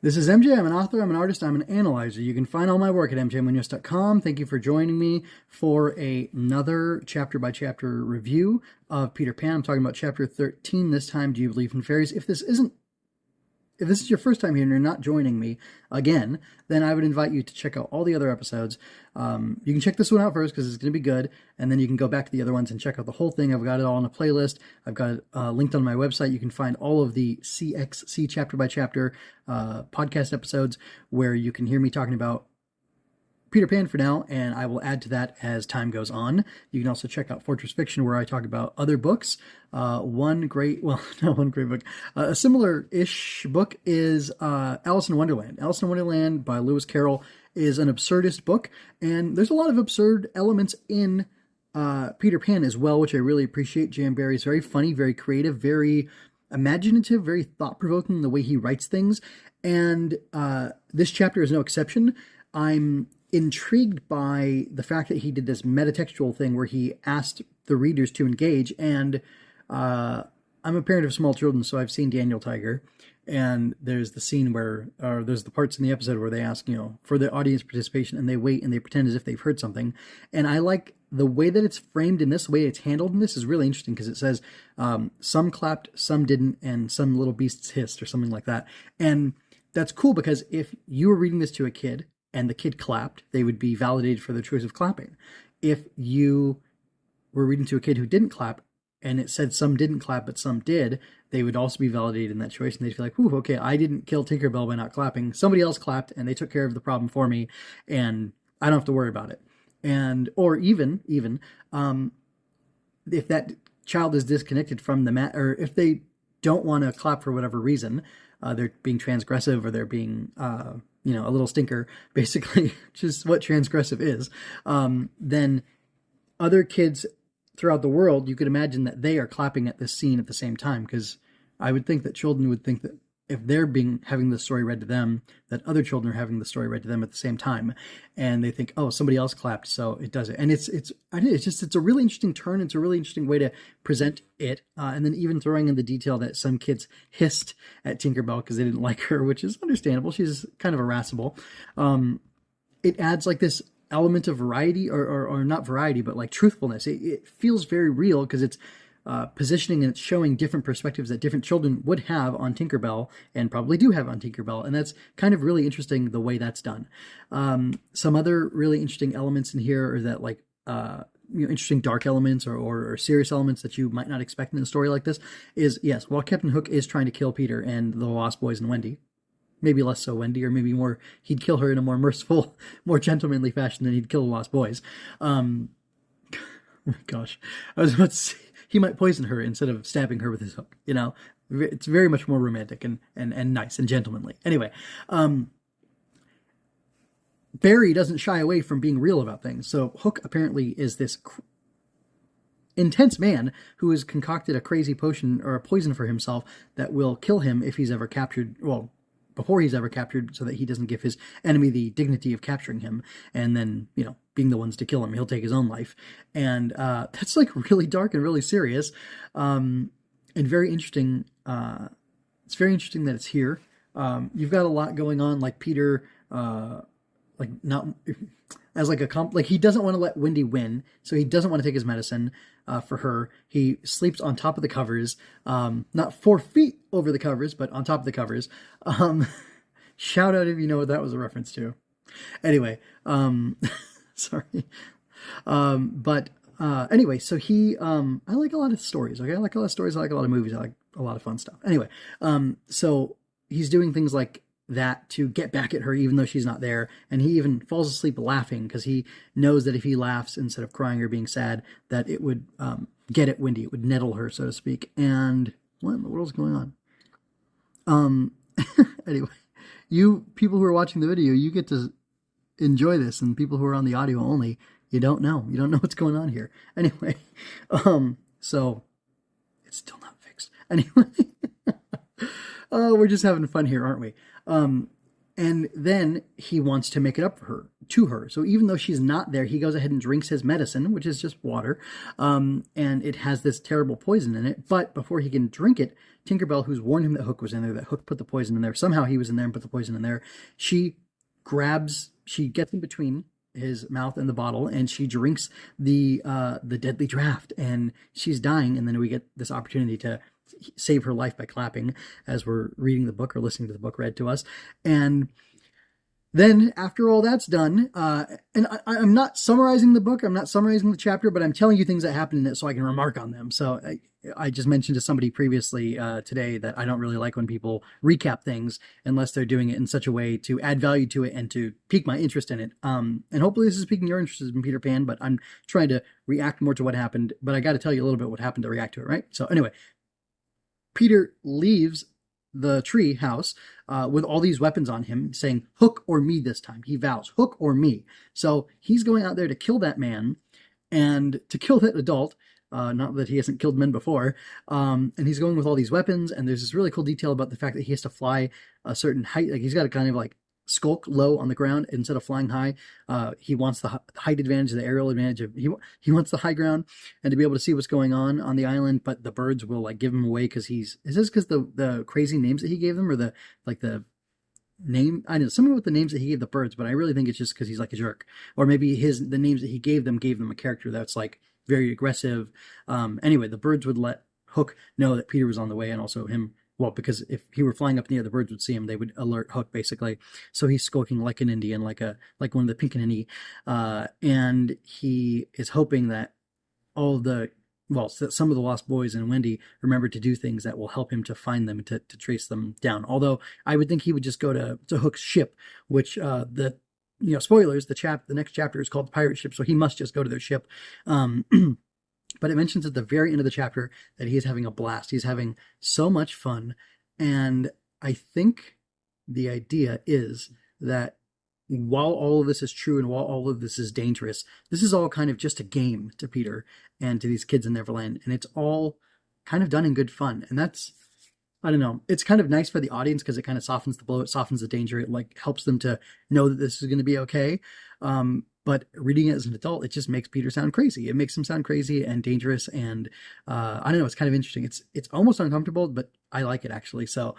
This is MJ. I'm an author, I'm an artist, I'm an analyzer. You can find all my work at mjmunoz.com. Thank you for joining me for another chapter-by-chapter review of Peter Pan. I'm talking about chapter 13 this time, Do You Believe in Fairies? If this is your first time here and you're not joining me again, then I would invite you to check out all the other episodes. You can check this one out first because it's going to be good, and then you can go back to the other ones and check out the whole thing. I've got it all in a playlist. I've got it linked on my website. You can find all of the CXC chapter-by-chapter podcast episodes where you can hear me talking about Peter Pan for now, and I will add to that as time goes on. You can also check out Fortress Fiction, where I talk about other books. Not one great book. A similar-ish book is Alice in Wonderland. Alice in Wonderland by Lewis Carroll is an absurdist book, and there's a lot of absurd elements in Peter Pan as well, which I really appreciate. J.M. Barrie is very funny, very creative, very imaginative, very thought-provoking in the way he writes things, and this chapter is no exception. I'm intrigued by the fact that he did this metatextual thing where he asked the readers to engage, and I'm a parent of small children, so I've seen Daniel Tiger, and there's the scene where, or there's the parts in the episode where they ask, for the audience participation, and they wait and they pretend as if they've heard something, and I like the way that it's framed in this, the way it's handled in this is really interesting, because it says some clapped, some didn't, and some little beasts hissed, or something like that, and that's cool, because if you were reading this to a kid, and the kid clapped, they would be validated for their choice of clapping. If you were reading to a kid who didn't clap, and it said some didn't clap, but some did, they would also be validated in that choice, and they'd feel like, ooh, okay, I didn't kill Tinkerbell by not clapping. Somebody else clapped, and they took care of the problem for me, and I don't have to worry about it. And, or even, if that child is disconnected from the mat, or if they don't want to clap for whatever reason, they're being transgressive, or they're being, a little stinker, basically, which is what transgressive is, then other kids throughout the world, you could imagine that they are clapping at this scene at the same time, because I would think that children would think that if they're having the story read to them, that other children are having the story read to them at the same time, and they think, oh, somebody else clapped, so it does it. And it's a really interesting turn. It's a really interesting way to present it, and then even throwing in the detail that some kids hissed at Tinkerbell because they didn't like her, which is understandable. She's kind of irascible. It adds like this element of variety, or not variety, but like truthfulness. It feels very real because it's positioning, and it's showing different perspectives that different children would have on Tinkerbell, and probably do have on Tinkerbell, and that's kind of really interesting the way that's done. Some other really interesting elements in here are that, like, interesting dark elements or serious elements that you might not expect in a story like this is, yes, while Captain Hook is trying to kill Peter and the Lost Boys and Wendy, maybe less so Wendy, or maybe more, he'd kill her in a more merciful, more gentlemanly fashion than he'd kill the Lost Boys. Oh my gosh, I was about to say, he might poison her instead of stabbing her with his hook. It's very much more romantic and nice and gentlemanly. Anyway, Barry doesn't shy away from being real about things. So Hook apparently is this intense man who has concocted a crazy potion or a poison for himself that will kill him if he's ever captured. Well, before he's ever captured, so that he doesn't give his enemy the dignity of capturing him, and then, being the ones to kill him, he'll take his own life. And that's like really dark and really serious, and very interesting. It's very interesting that it's here. You've got a lot going on, like Peter, not as like he doesn't want to let Wendy win, so he doesn't want to take his medicine for her. He sleeps on top of the covers, not 4 feet over the covers, but on top of the covers. Shout out if you know what that was a reference to. Anyway, sorry. But anyway, so he, I like a lot of stories. Okay, I like a lot of stories. I like a lot of movies. I like a lot of fun stuff. Anyway, so he's doing things like that to get back at her even though she's not there, and he even falls asleep laughing because he knows that if he laughs instead of crying or being sad, that it would get at Wendy, it would nettle her, so to speak. And what in the world's going on? Anyway, you people who are watching the video, you get to enjoy this, and people who are on the audio only, you don't know what's going on here. Anyway, so it's still not fixed. Anyway, we're just having fun here, aren't we? And And then he wants to make it up for her, to her. So even though she's not there, he goes ahead and drinks his medicine, which is just water, and it has this terrible poison in it. But before he can drink it, Tinkerbell, who's warned him that Hook was in there, that Hook put the poison in there, somehow he was in there and put the poison in there, she gets in between his mouth and the bottle, and she drinks the deadly draft, and she's dying. And then we get this opportunity to save her life by clapping as we're reading the book or listening to the book read to us. And then after all that's done, and I'm not summarizing the book, I'm not summarizing the chapter, but I'm telling you things that happen in it so I can remark on them. So I just mentioned to somebody previously today that I don't really like when people recap things unless they're doing it in such a way to add value to it and to pique my interest in it. And hopefully this is piquing your interest in Peter Pan, but I'm trying to react more to what happened. But I got to tell you a little bit what happened to react to it, right? So anyway, Peter leaves the tree house with all these weapons on him, saying, Hook or me this time. He vows, Hook or me. So he's going out there to kill that man and to kill that adult. Not that he hasn't killed men before. And he's going with all these weapons. And there's this really cool detail about the fact that he has to fly a certain height. Like he's got to kind of like skulk low on the ground instead of flying high. He wants the height advantage, the aerial advantage. He wants the high ground and to be able to see what's going on the island. But the birds will like give him away because is this because the crazy names that he gave them, or the name? I know something with the names that he gave the birds, but I really think it's just because he's like a jerk, or maybe the names that he gave them a character that's like very aggressive. Anyway, the birds would let Hook know that Peter was on the way, and also him. Well, because if he were flying up near, the birds would see him, they would alert Hook basically. So he's skulking like an Indian, like one of the Pinkanini, and he is hoping that some of the lost boys and Wendy remember to do things that will help him to find them, to trace them down. Although I would think he would just go to Hook's ship, which spoilers, the next chapter is called the Pirate Ship, so he must just go to their ship. But it mentions at the very end of the chapter that he is having a blast. He's having so much fun. And I think the idea is that while all of this is true and while all of this is dangerous, this is all kind of just a game to Peter and to these kids in Neverland. And it's all kind of done in good fun. And that's, I don't know, it's kind of nice for the audience because it kind of softens the blow. It softens the danger. It like helps them to know that this is going to be okay. But reading it as an adult, it just makes Peter sound crazy. It makes him sound crazy and dangerous. And I don't know, it's kind of interesting. It's almost uncomfortable, but I like it actually. So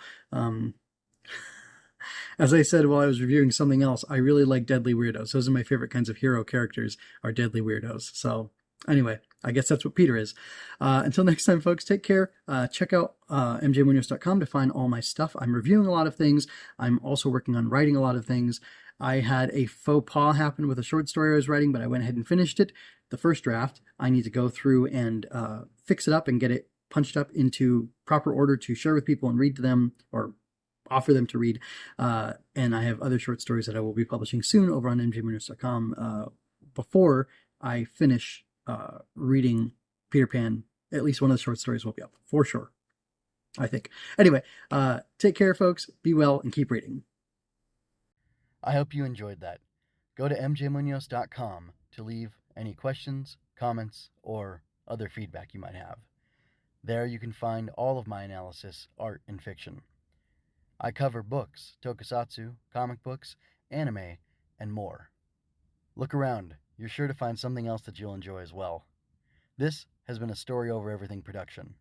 as I said while I was reviewing something else, I really like Deadly Weirdos. Those are my favorite kinds of hero characters, are Deadly Weirdos. So anyway, I guess that's what Peter is. Until next time, folks, take care. Check out mjmunoz.com to find all my stuff. I'm reviewing a lot of things. I'm also working on writing a lot of things. I had a faux pas happen with a short story I was writing, but I went ahead and finished it. The first draft, I need to go through and fix it up and get it punched up into proper order to share with people and read to them, or offer them to read. And I have other short stories that I will be publishing soon over on mjmunoz.com before I finish reading Peter Pan. At least one of the short stories will be up, for sure, I think. Anyway, take care, folks. Be well and keep reading. I hope you enjoyed that. Go to mjmunoz.com to leave any questions, comments, or other feedback you might have. There you can find all of my analysis, art, and fiction. I cover books, tokusatsu, comic books, anime, and more. Look around. You're sure to find something else that you'll enjoy as well. This has been a Story Over Everything production.